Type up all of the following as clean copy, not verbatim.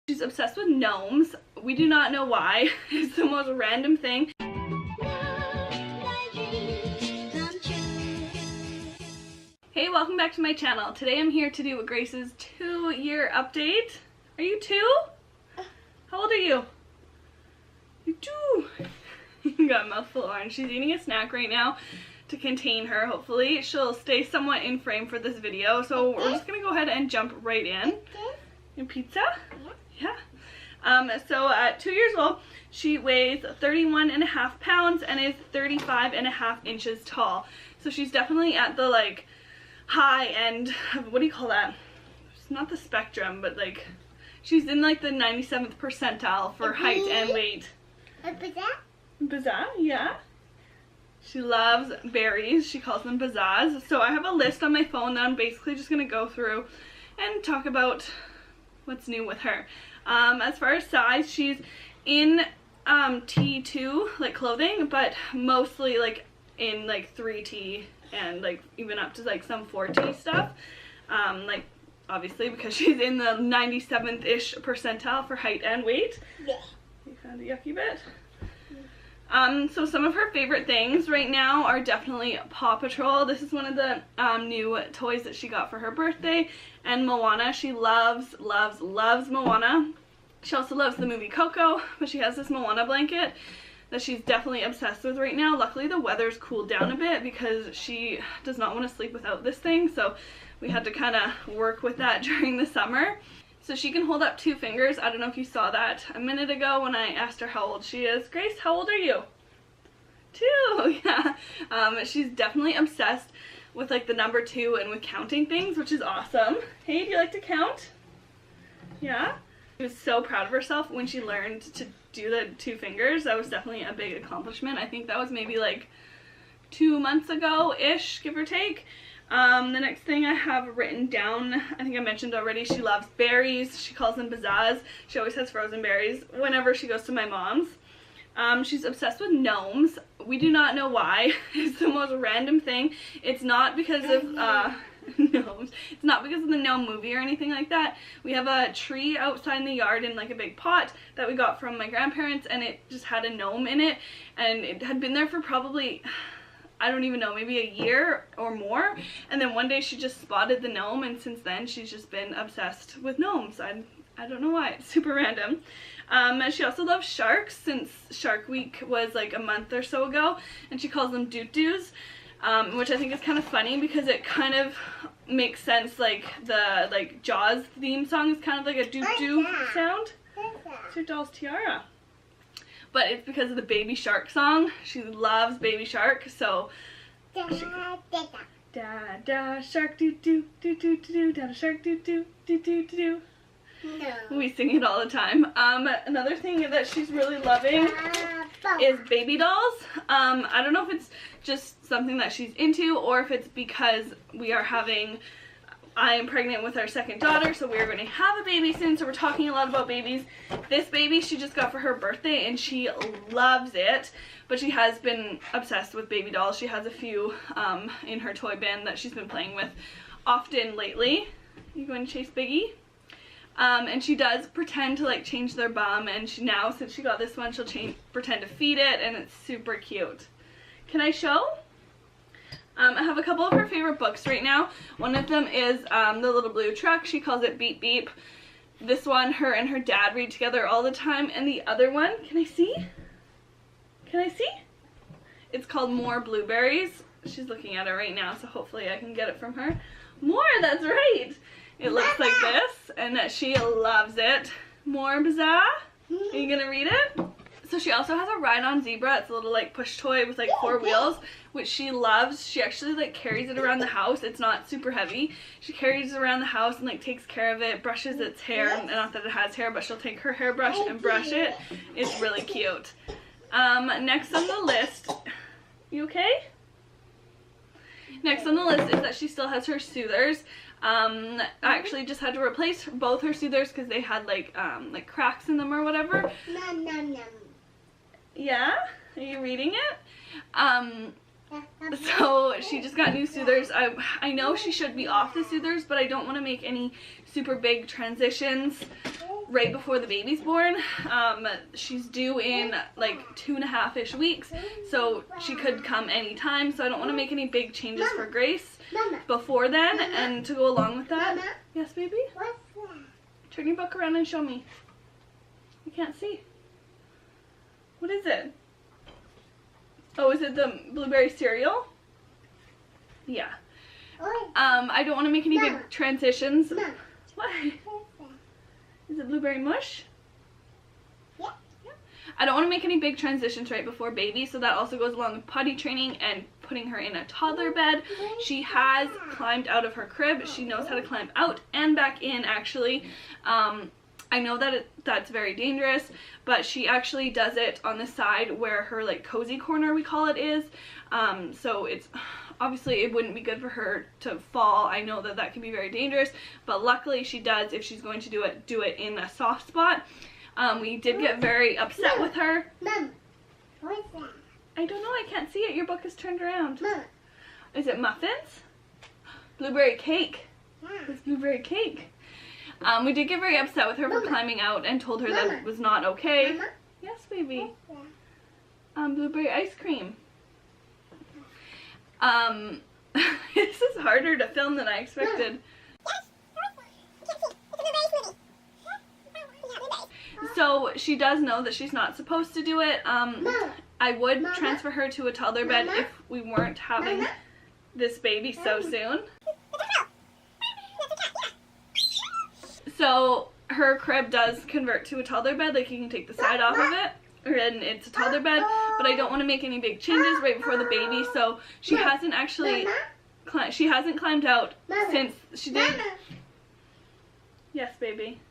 She's obsessed with gnomes. We do not know why. It's the most random thing. Hey, welcome back to my channel. Today I'm here to do Grace's 2-year update. Are you 2? How old are you? You're 2. You got a mouthful of orange. She's eating a snack right now to contain her. Hopefully she'll stay somewhat in frame for this video. So we're just gonna go ahead and jump right in. And pizza? Yeah. So at 2 years old, she weighs 31.5 pounds and is 35.5 inches tall. So she's definitely at the like high end of, what do you call that? It's not the spectrum, but like she's in like the 97th percentile for height and weight. Bazaar, yeah. She loves berries. She calls them bazaars. So I have a list on my phone that I'm basically just going to go through and talk about what's new with her. As far as size, she's in T2 like clothing, but mostly like in like 3T and like even up to like some 4T stuff. Like obviously because she's in the 97th-ish percentile for height and weight. Yeah. You found a yucky bit? So some of her favorite things right now are definitely Paw Patrol. This is one of the new toys that she got for her birthday. And Moana. She loves Moana. She also loves the movie Coco, but she has this Moana blanket that she's definitely obsessed with right now. Luckily the weather's cooled down a bit because she does not want to sleep without this thing, so we had to kind of work with that during the summer. So she can hold up 2 fingers. I don't know if you saw that a minute ago when I asked her how old she is. Grace, how old are you? 2, yeah. She's definitely obsessed with like the number 2 and with counting things, which is awesome. Hey, do you like to count? Yeah? She was so proud of herself when she learned to do the 2 fingers. That was definitely a big accomplishment. I think that was maybe like 2 months ago-ish, give or take. The next thing I have written down, I think I mentioned already, she loves berries. She calls them bazaars. She always has frozen berries whenever she goes to my mom's. She's obsessed with gnomes. We do not know why. It's the most random thing. It's not because of gnomes. It's not because of the gnome movie or anything like that. We have a tree outside in the yard in like a big pot that we got from my grandparents, and it just had a gnome in it, and it had been there for probably, I don't even know, maybe a year or more. And then one day she just spotted the gnome, and since then she's just been obsessed with gnomes. I don't know why. It's super random. She also loves sharks since Shark Week was like a month or so ago, and she calls them doot-doos, which I think is kind of funny because it kind of makes sense. Like the Jaws theme song is kind of like a doot-doo sound. It's your doll's tiara. But it's because of the Baby Shark song. She loves Baby Shark, so da shark doo doo doo doo doo da shark doo doo doo doo doo. No. We sing it all the time. Another thing that she's really loving is baby dolls. I don't know if it's just something that she's into or if it's because I am pregnant with our 2nd daughter, so we're going to have a baby soon, so we're talking a lot about babies. This baby she just got for her birthday and she loves it, but she has been obsessed with baby dolls. She has a few in her toy bin that she's been playing with often lately. You going to chase Biggie? And she does pretend to like change their bum, and now since she got this one, she'll pretend to feed it, and it's super cute. Can I show? I have a couple of her favorite books right now. One of them is The Little Blue Truck. She calls it Beep Beep. This one, her and her dad read together all the time. And the other one, can I see? Can I see? It's called More Blueberries. She's looking at it right now, so hopefully I can get it from her. More, that's right. It looks like this, and she loves it. More Bazaar. Are you gonna read it? So she also has a Ride on Zebra. It's a little like push toy with like 4 wheels, which she loves. She actually like carries it around the house. It's not super heavy. She carries it around the house and like takes care of it, brushes its hair. Not that it has hair, but she'll take her hairbrush and brush it. It's really cute. Next on the list, you okay? Next on the list is that she still has her soothers. I actually just had to replace both her soothers because they had like cracks in them or whatever. Nom, nom, nom. Yeah? Are you reading it? So she just got new soothers. I know she should be off the soothers, but I don't want to make any super big transitions right before the baby's born. She's due in like 2.5-ish weeks, so she could come anytime, so I don't want to make any big changes for Grace before then. And to go along with that, yes baby? Turn your book around and show me. I can't see. What is it? Oh, is it the blueberry cereal? Yeah. I don't want to make any big transitions. What? Is it blueberry mush? Yeah. I don't want to make any big transitions right before baby, so that also goes along with potty training and putting her in a toddler bed. She has climbed out of her crib. She knows how to climb out and back in, actually. I know that that's very dangerous, but she actually does it on the side where her like cozy corner, we call it, is. So it's obviously it wouldn't be good for her to fall. I know that that can be very dangerous, but luckily she does, if she's going to do it in a soft spot. We did get very upset with her. Mom, what is that? I don't know, I can't see it. Your book is turned around. Mom. Is it muffins? Blueberry cake. Yeah. It's blueberry cake. We did get very upset with her for climbing out and told her that it was not okay. Mama? Yes, baby. What's that? Blueberry ice cream. This is harder to film than I expected. So she does know that she's not supposed to do it. I would transfer her to a toddler bed if we weren't having this baby so soon. So her crib does convert to a toddler bed, like you can take the side off of it, and it's a toddler bed, but I don't want to make any big changes right before the baby, so she hasn't actually, climbed out since she did. Yes, baby.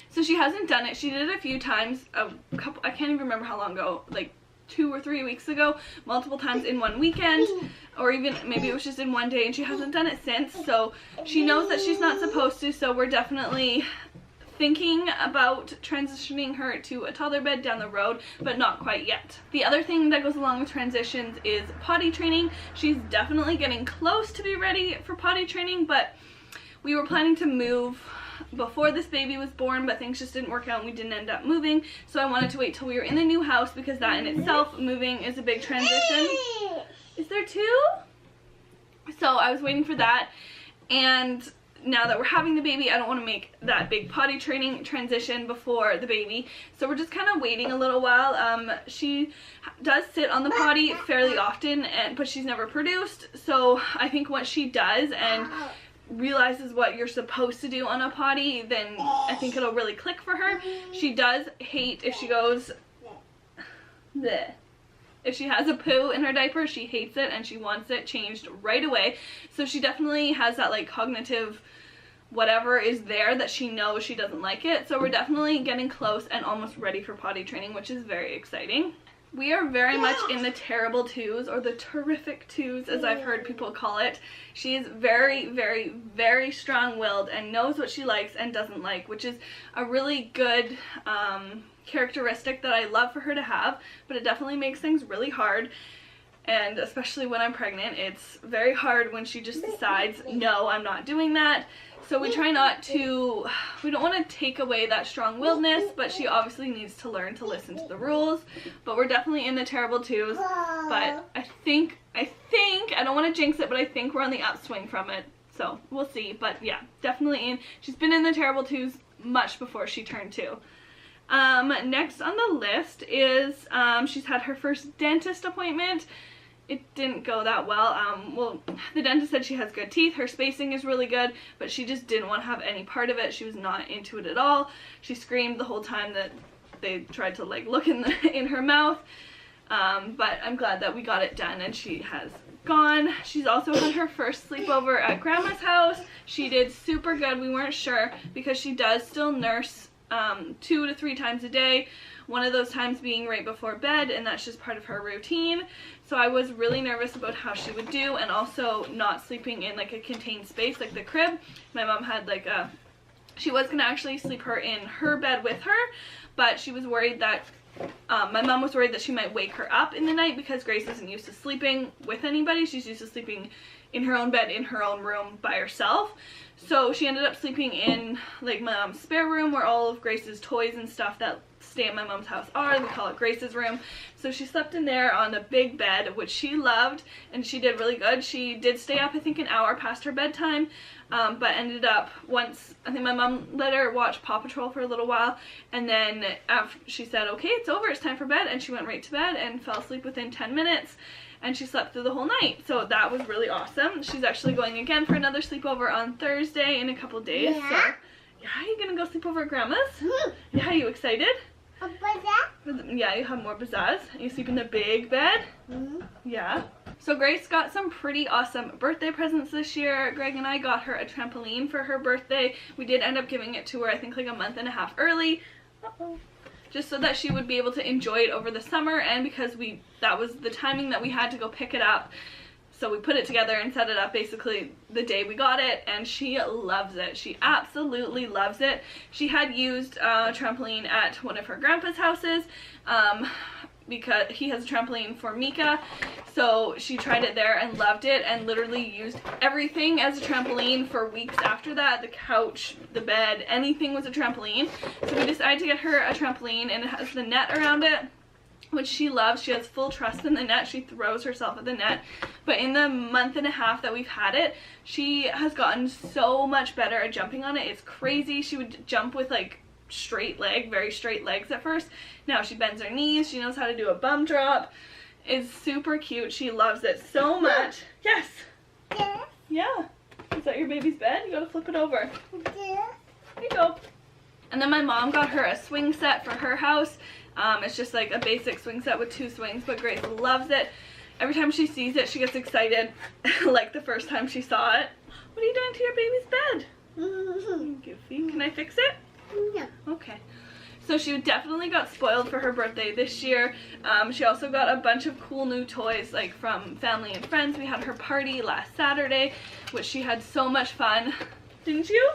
So she hasn't done it. She did it a few times, I can't even remember how long ago, like 2 or 3 weeks ago, multiple times in one weekend, or even maybe it was just in one day, and she hasn't done it since. So she knows that she's not supposed to, so we're definitely thinking about transitioning her to a toddler bed down the road, but not quite yet. The other thing that goes along with transitions is potty training. She's definitely getting close to be ready for potty training, but we were planning to move before this baby was born, but things just didn't work out and we didn't end up moving. So I wanted to wait till we were in the new house, because that in itself, moving, is a big transition. Is there 2? So I was waiting for that, and now that we're having the baby, I don't want to make that big potty training transition before the baby, so we're just kind of waiting a little while. She does sit on the potty fairly often, but she's never produced, so I think once she does and realizes what you're supposed to do on a potty, then I think it'll really click for her. She does hate if she goes bleh. If she has a poo in her diaper, she hates it and she wants it changed right away. So she definitely has that like cognitive whatever is there that she knows she doesn't like it. So we're definitely getting close and almost ready for potty training, which is very exciting. We are very much in the terrible twos, or the terrific twos as I've heard people call it. She is very, very, very strong-willed and knows what she likes and doesn't like, which is a really good characteristic that I love for her to have, but it definitely makes things really hard. And especially when I'm pregnant, it's very hard when she just decides, no, I'm not doing that. So we try not to, we don't want to take away that strong-willedness, but she obviously needs to learn to listen to the rules. But we're definitely in the terrible twos. But I think, I don't want to jinx it, but I think we're on the upswing from it. So we'll see. But yeah, definitely in, she's been in the terrible twos much before she turned 2. Next on the list is, she's had her first dentist appointment. It didn't go that well. Well, the dentist said she has good teeth, her spacing is really good, but she just didn't want to have any part of it. She was not into it at all. She screamed the whole time that they tried to like look in her mouth. But I'm glad that we got it done and she has gone. She's also had her first sleepover at Grandma's house. She did super good. We weren't sure because she does still nurse 2 to 3 times a day. One of those times being right before bed, and that's just part of her routine. So I was really nervous about how she would do, and also not sleeping in like a contained space like the crib. My mom had like a, she was gonna actually sleep her in her bed with her, but she was worried that, my mom was worried that she might wake her up in the night because Grace isn't used to sleeping with anybody. She's used to sleeping in her own bed in her own room by herself. So she ended up sleeping in like my mom's spare room where all of Grace's toys and stuff that stay at my mom's house are. We call it Grace's room. So she slept in there on a big bed, which she loved, and she did really good. She did stay up I think an hour past her bedtime, but ended up, once I think my mom let her watch Paw Patrol for a little while, and then after she said okay, it's over, it's time for bed, and she went right to bed and fell asleep within 10 minutes. And she slept through the whole night, so that was really awesome. She's actually going again for another sleepover on Thursday in a couple days. Yeah. So yeah, you gonna go sleep over at Grandma's? Yeah, you excited? Yeah, you have more pizzazz. You sleep in the big bed? Yeah. So Grace got some pretty awesome birthday presents this year. Greg and I got her a trampoline for her birthday. We did end up giving it to her I think like a month and a half early. Just so that she would be able to enjoy it over the summer, and because that was the timing that we had to go pick it up. So we put it together and set it up basically the day we got it, and she loves it. She absolutely loves it. She had used a trampoline at one of her grandpa's houses because he has a trampoline for Mika. So she tried it there and loved it and literally used everything as a trampoline for weeks after that. The couch, the bed, anything was a trampoline. So we decided to get her a trampoline, and it has the net around it, which she loves. She has full trust in the net. She throws herself at the net. But in the month and a half that we've had it, she has gotten so much better at jumping on it. It's crazy. She would jump with like very straight legs at first. Now she bends her knees. She knows how to do a bum drop. It's super cute. She loves it so much. Yes. Yeah. Is that your baby's bed? You gotta flip it over. There you go. And then my mom got her a swing set for her house. It's just like a basic swing set with 2 swings, but Grace loves it. Every time she sees it, she gets excited, like the first time she saw it. What are you doing to your baby's bed? Goofy. Can I fix it? No. Okay. So she definitely got spoiled for her birthday this year. She also got a bunch of cool new toys, like from family and friends. We had her party last Saturday, which she had so much fun. Didn't you?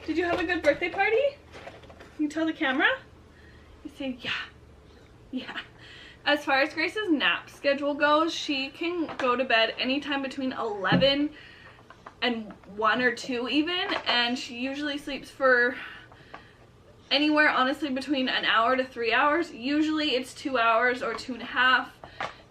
Did you have a good birthday party? Can you tell the camera? You say, yeah. Yeah. As far as Grace's nap schedule goes, she can go to bed anytime between 11 and 1 or 2 even, and she usually sleeps for anywhere honestly between an hour to 3 hours. Usually it's 2 hours or 2.5,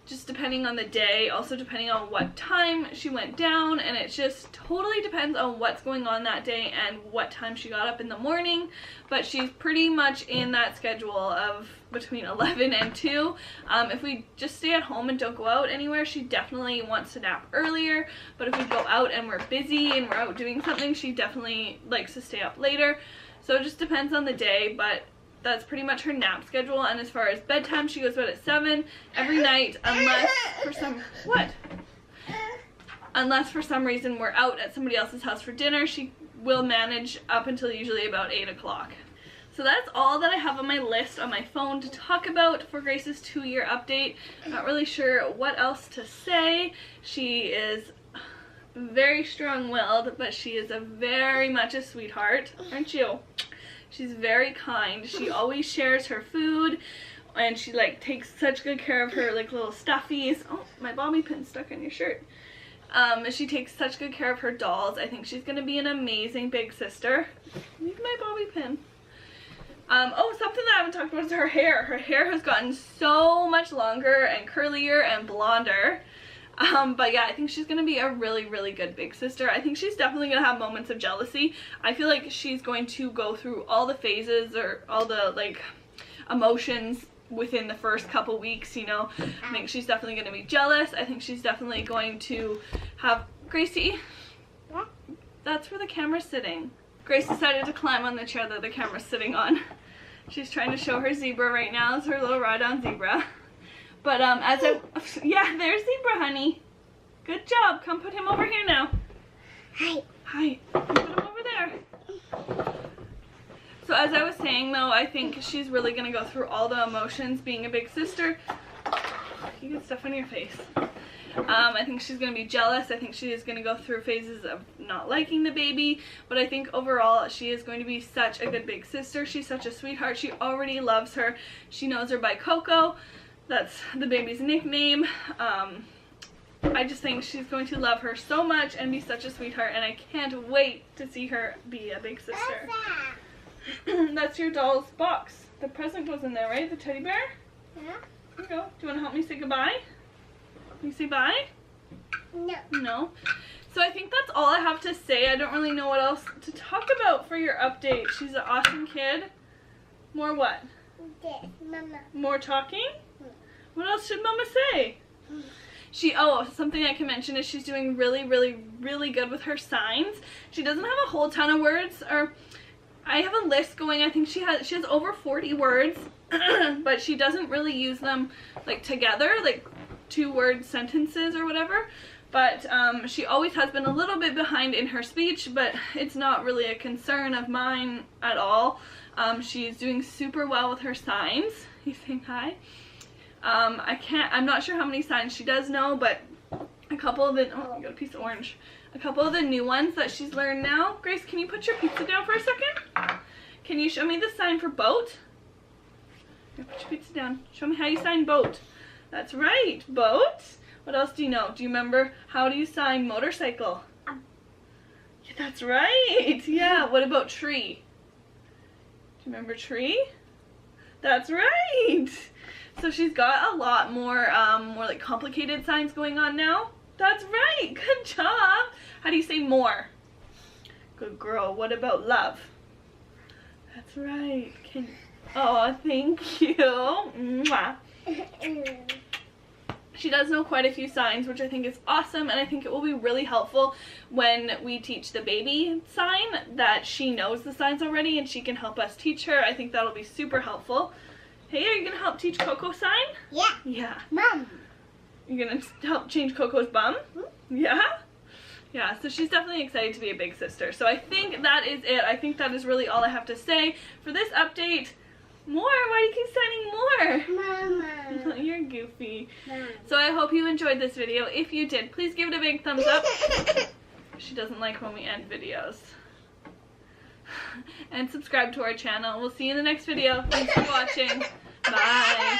just depending on the day, also depending on what time she went down, and it just totally depends on what's going on that day and what time she got up in the morning. But she's pretty much in that schedule of between 11 and 2. If we just stay at home and don't go out anywhere, she definitely wants to nap earlier, but if we go out and we're busy and we're out doing something, she definitely likes to stay up later. So it just depends on the day, but that's pretty much her nap schedule. And as far as bedtime, she goes to bed at 7 every night, unless for some reason we're out at somebody else's house for dinner. She will manage up until usually about 8 o'clock. So that's all that I have on my list on my phone to talk about for Grace's 2-year update. I'm not really sure what else to say. She is very strong-willed, but she is very much a sweetheart, aren't you? She's very kind. She always shares her food, and she like takes such good care of her like little stuffies. Oh, my bobby pin's stuck on your shirt. She takes such good care of her dolls. I think she's gonna be an amazing big sister. Leave my bobby pin. Oh, something that I haven't talked about is her hair. Her hair has gotten so much longer and curlier and blonder. But yeah, I think she's gonna be a really, really good big sister. I think she's definitely gonna have moments of jealousy. I feel like she's going to go through all the phases or all the like emotions within the first couple weeks, you know. I think she's definitely gonna be jealous. I think she's definitely going to have Gracie. That's where the camera's sitting. Grace decided to climb on the chair that the camera's sitting on. She's trying to show her zebra right now. It's her little ride-on zebra. But yeah, there's Zebra, honey. Good job. Come put him over here now. Hi. Hi. Put him over there. So as I was saying though, I think she's really gonna go through all the emotions being a big sister. You get stuff on your face. I think she's gonna be jealous. I think she is gonna go through phases of not liking the baby, but I think overall she is going to be such a good big sister. She's such a sweetheart. She already loves her. She knows her by Coco. That's the baby's nickname. I just think she's going to love her so much and be such a sweetheart, and I can't wait to see her be a big sister. That's your doll's box. The present goes in there, right? The teddy bear? Yeah. Here you go. Do you want to help me say goodbye? Can you say bye? No. No. So I think that's all I have to say. I don't really know what else to talk about for your update. She's an awesome kid. More what? This, Mama. More talking? What else should Mama say? Something I can mention is she's doing really, really, really good with her signs. She doesn't have a whole ton of words, or I have a list going. I think she has over 40 words, but she doesn't really use them like together, like 2-word sentences or whatever. But she always has been a little bit behind in her speech, but it's not really a concern of mine at all. She's doing super well with her signs. He's saying hi. I'm not sure how many signs she does know, but a couple of the, oh, you got a piece of orange. A couple of the new ones that she's learned now. Grace, can you put your pizza down for a second? Can you show me the sign for boat? Here, put your pizza down. Show me how you sign boat. That's right, boat. What else do you know? Do you remember how do you sign motorcycle? Yeah, that's right. Yeah, what about tree? Do you remember tree? That's right. So she's got a lot more like complicated signs going on now. That's right. Good job. How do you say more? Good girl. What about love? That's right. Oh, thank you. Mwah. She does know quite a few signs, which I think is awesome, and I think it will be really helpful when we teach the baby sign that she knows the signs already and she can help us teach her. I think that'll be super helpful. Hey, are you going to help teach Coco sign? Yeah. Yeah. Mom. You're going to help change Coco's bum? Yeah? Yeah, so she's definitely excited to be a big sister. So I think that is it. I think that is really all I have to say for this update. More? Why do you keep signing more? Mama. You're goofy. Mom. So I hope you enjoyed this video. If you did, please give it a big thumbs up. She doesn't like when we end videos. And subscribe to our channel. We'll see you in the next video. Thanks for watching. Bye.